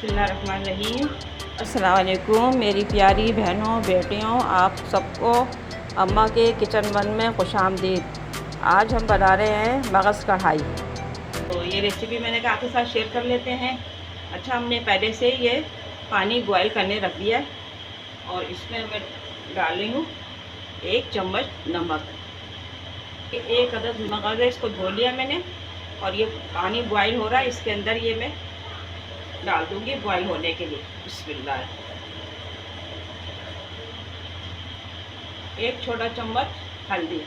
बिस्मिल्लाहिर्रहमानिर्रहीम। अस्सलाम वालेकुम मेरी प्यारी बहनों बेटियों, आप सबको अम्मा के किचन वन में खुशामदीद। आज हम बना रहे हैं मगज़ कढ़ाई। तो ये रेसिपी मैंने कहा आपके साथ शेयर कर लेते हैं। अच्छा, हमने पहले से ये पानी बॉयल करने रख दिया है और इसमें मैं डाल रही हूँ 1 चम्मच नमक। एक अदद मगज़ है, इसको धो लिया मैंने और ये पानी बॉयल हो रहा है, इसके अंदर ये मैं डाल दूंगी बॉईल होने के लिए। बिस्मिल्लाह। 1 छोटा चम्मच हल्दी।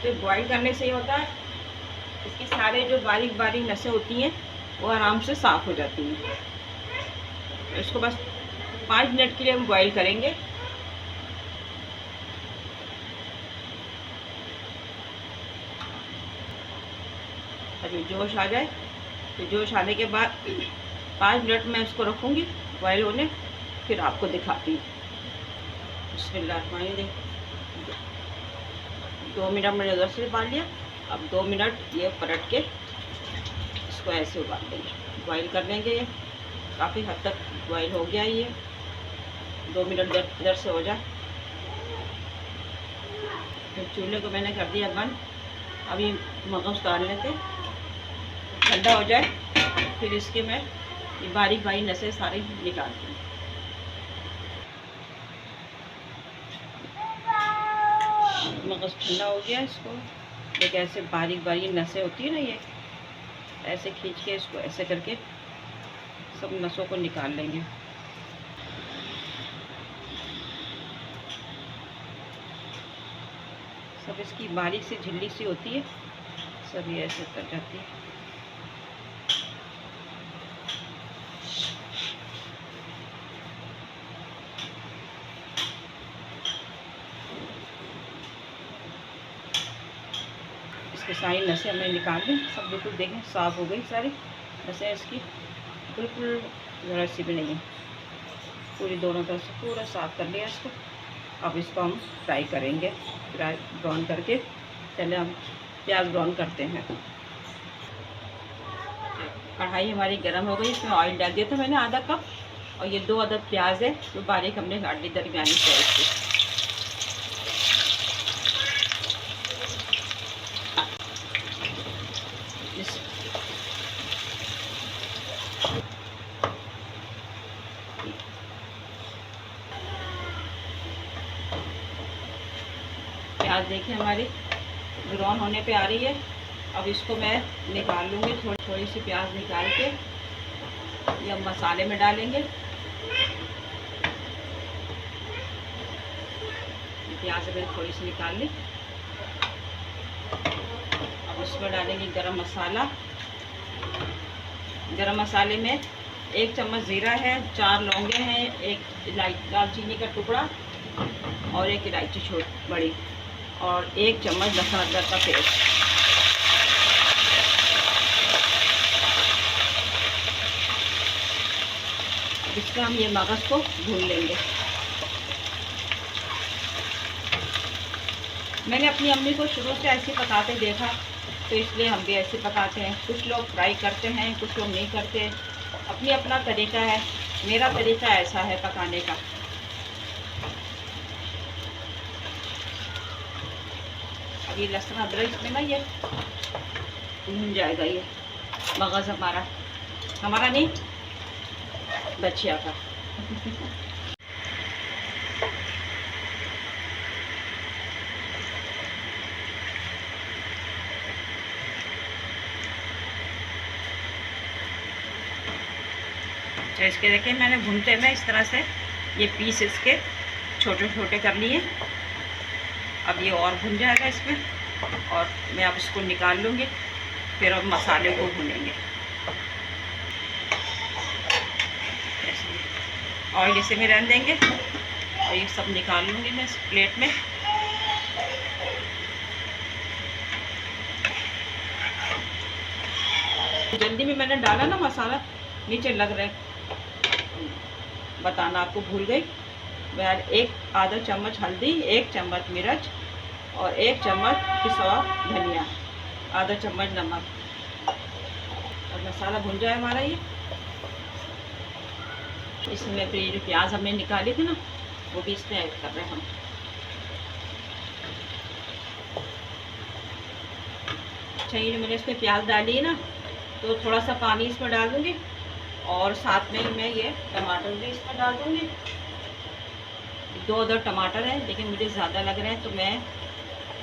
तो बॉईल करने से ये होता है, इसकी सारे जो बारीक बारीक नसें होती हैं वो आराम से साफ़ हो जाती हैं। तो इसको बस 5 मिनट के लिए हम बॉईल करेंगे। अभी जोश आ जाए, तो जोश आने के बाद 5 मिनट में इसको रखूँगी बॉयल होने, फिर आपको दिखाती हूँ। बिस्मिल्लाह। 2 मिनट मैंने उधर से उबाल लिया, अब 2 मिनट ये पलट के इसको ऐसे उबाल देंगे, बॉईल कर लेंगे। ये काफ़ी हद तक बॉईल हो गया ये, 2 मिनट इधर से हो जाए। फिर चूल्हे को मैंने कर दिया बंद। अभी मगज़ डाल लेते, ठंडा हो जाए फिर इसके मैं ये बारीक बारीक नसें सारी निकालती हूँ। मगज़ ठंडा हो गया, इसको एक ऐसे बारीक बारीक नसें होती है ना, ये ऐसे खींच के इसको ऐसे करके सब नसों को निकाल लेंगे। सब इसकी बारीक सी झिल्ली सी होती है, सब ये ऐसे कर जाती है। इसकी सारी नसें हमने निकाल ली, सब बिल्कुल देखें साफ़ हो गई सारी नसें इसकी, बिल्कुल ज़रा सी भी नहीं है, पूरी दोनों तरफ से पूरा साफ़ कर लिया इसको। अब इसको हम फ्राई करेंगे, फ्राई ब्राउन करके। पहले हम प्याज ब्राउन करते हैं। कढ़ाई हमारी गर्म हो गई, इसमें ऑयल डाल दिया था मैंने आधा कप, और ये 2 अदद प्याज है जो बारीक हमने काट ली दरमियानी साइज से। प्याज देखिए हमारी ब्राउन होने पे आ रही है। अब इसको मैं निकाल लूँगी, थोड़ी सी प्याज निकाल के ये हम मसाले में डालेंगे। प्याज मैंने थोड़ी सी निकाल ली। अब इसमें डालेंगे गरम मसाला। गरम मसाले में 1 चम्मच ज़ीरा है, 4 लौंगे हैं, 1 दालचीनी का टुकड़ा और 1 इलायची छोटी बड़ी, और 1 चम्मच लहसुन अदरक का पेस्ट। इसका हम ये मगज़ को भून लेंगे। मैंने अपनी अम्मी को शुरू से ऐसे पकाते देखा, तो इसलिए हम भी ऐसे पकाते हैं। कुछ लोग फ्राई करते हैं, कुछ लोग नहीं करते, अपनी अपना तरीका है। मेरा तरीका ऐसा है पकाने का। अब ये लहसुन अदरक इसमें ना ये भून जाएगा, ये मगज़ हमारा नहीं बच्चिया का। अच्छा, इसके देखिए मैंने भूनते में इस तरह से ये पीस इसके छोटे छोटे कर लिए। अब ये और भुन जाएगा इसमें, और मैं अब इसको निकाल लूँगी, फिर अब मसाले को भूनेंगे। ऑयल इसे में रहने देंगे और ये सब निकाल लूँगी मैं इस प्लेट में। जल्दी में मैंने डाला ना मसाला, नीचे लग रहा है, बताना आपको भूल गई। मैं आधा चम्मच हल्दी, 1 चम्मच मिर्च और 1 चम्मच पिसा धनिया, आधा चम्मच नमक। और मसाला भुन जाए हमारा ये, इसमें फिर ये जो प्याज हमने निकाली थी ना वो भी इसमें ऐड कर रहे हैं हम। अच्छा, ये जो मैंने इसमें प्याज डाली है ना तो थोड़ा सा पानी इसमें डाल दूँगी और साथ में मैं ये टमाटर भी इसमें डाल दूँगी। 2 अदर टमाटर हैं लेकिन मुझे ज़्यादा लग रहे हैं तो मैं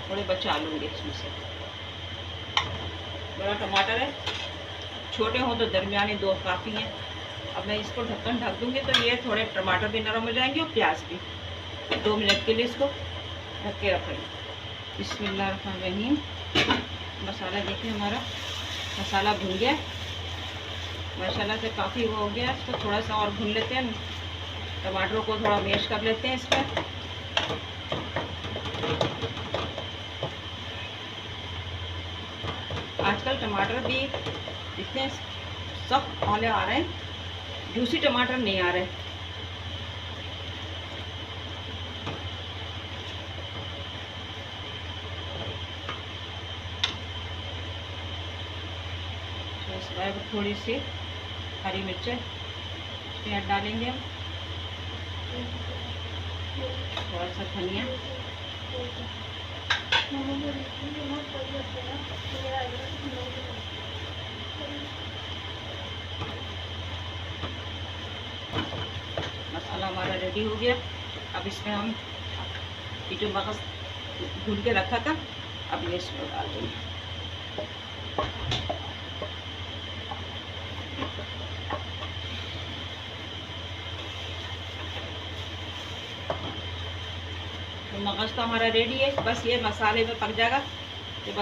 थोड़े बचा लूँगी इसमें से। बड़ा टमाटर है, छोटे हों तो दरमियाने 2 काफ़ी हैं। अब मैं इसको ढक्कन ढक दूँगी तो ये थोड़े टमाटर भी नरम हो जाएंगे और प्याज भी। 2 मिनट के लिए इसको ढक के रखेंगे। बिस्मिल्लाहिर्रहमानिर्रहीम। मसाला देखिए हमारा मसाला भुन गया माशाल्लाह से, काफ़ी वो हो गया। इसको थोड़ा सा और भून लेते हैं, टमाटरों को थोड़ा मैश कर लेते हैं इसमें। आजकल टमाटर भी इतने सख्त वाले आ रहे हैं, जूसी टमाटर नहीं आ रहे। थोड़ी सी हरी मिर्चें इसमें डालेंगे हम, थोड़ा सा धनिया, मसाला हमारा रेडी हो गया। अब इसमें हम ये जो मगज भून के रखा था अब ये इसमें डाल देंगे। तो मगज तो हमारा रेडी है, बस ये मसाले में पक जाएगा, ये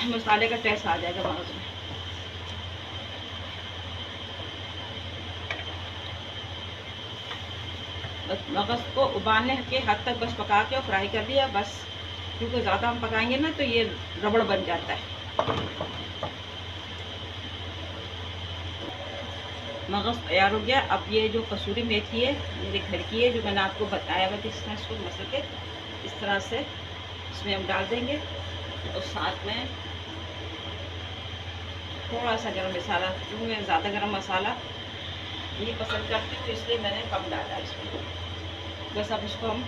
मसाले का टेस्ट आ जाएगा मगज में। बस मगज को उबालने के हद तक बस पका के और फ्राई कर लिया बस, क्योंकि ज़्यादा हम पकाएंगे ना तो ये रबड़ बन जाता है। मगज तैयार हो गया। अब ये जो कसूरी मेथी है मेरे घर की है, जो मैंने आपको बताया हुआ किस तरह इसको मसल के इस तरह से इसमें हम डाल देंगे और साथ में थोड़ा सा गरम मसाला, क्योंकि मैं ज़्यादा गरम मसाला नहीं पसंद करती हूँ तो इसलिए मैंने कम डाला इसमें। बस अब इसको हम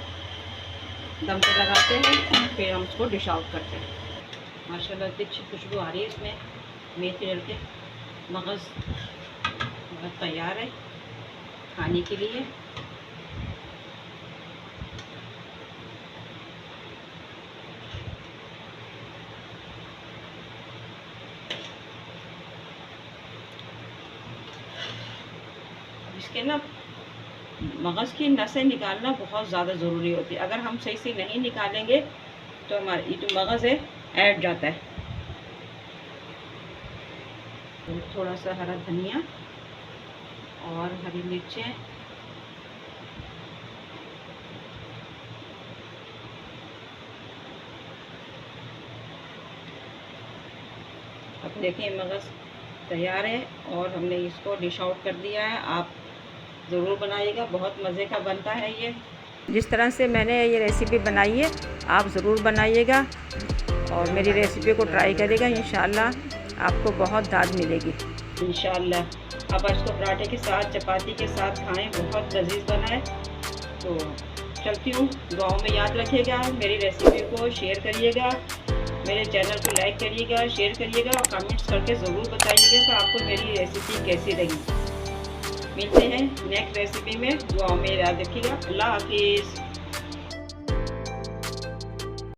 दम पे लगाते हैं, फिर हम इसको डिश आउट करते हैं। माशाल्लाह इतनी अच्छी खुशबू आ रही है इसमें मेथी डल के। मगज़ तैयार है खाने के लिए। इसके ना मगज़ की नसें निकालना बहुत ज़्यादा ज़रूरी होती है। अगर हम सही से नहीं निकालेंगे तो हमारा ये जो मगज़ है ऐड जाता है। तो थोड़ा सा हरा धनिया और हरी मिर्चें, अब देखिए मगज़ तैयार है और हमने इसको डिश आउट कर दिया है। आप ज़रूर बनाइएगा, बहुत मज़े का बनता है ये। जिस तरह से मैंने ये रेसिपी बनाई है आप ज़रूर बनाइएगा और मेरी रेसिपी को ट्राई करिएगा। इंशाल्लाह आपको बहुत दाद मिलेगी इंशाल्लाह। अब इसको पराठे के साथ चपाती के साथ खाएं, बहुत लजीज बना है। तो चलती हूँ, दुआओं में याद रखिएगा, मेरी रेसिपी को शेयर करिएगा, मेरे चैनल को लाइक करिएगा, शेयर करिएगा और कमेंट्स करके ज़रूर बताइएगा कि आपको मेरी रेसिपी कैसी लगी। मिलते हैं नेक्स्ट रेसिपी में, दुआओं में याद रखिएगा। अल्लाह हाफिज़।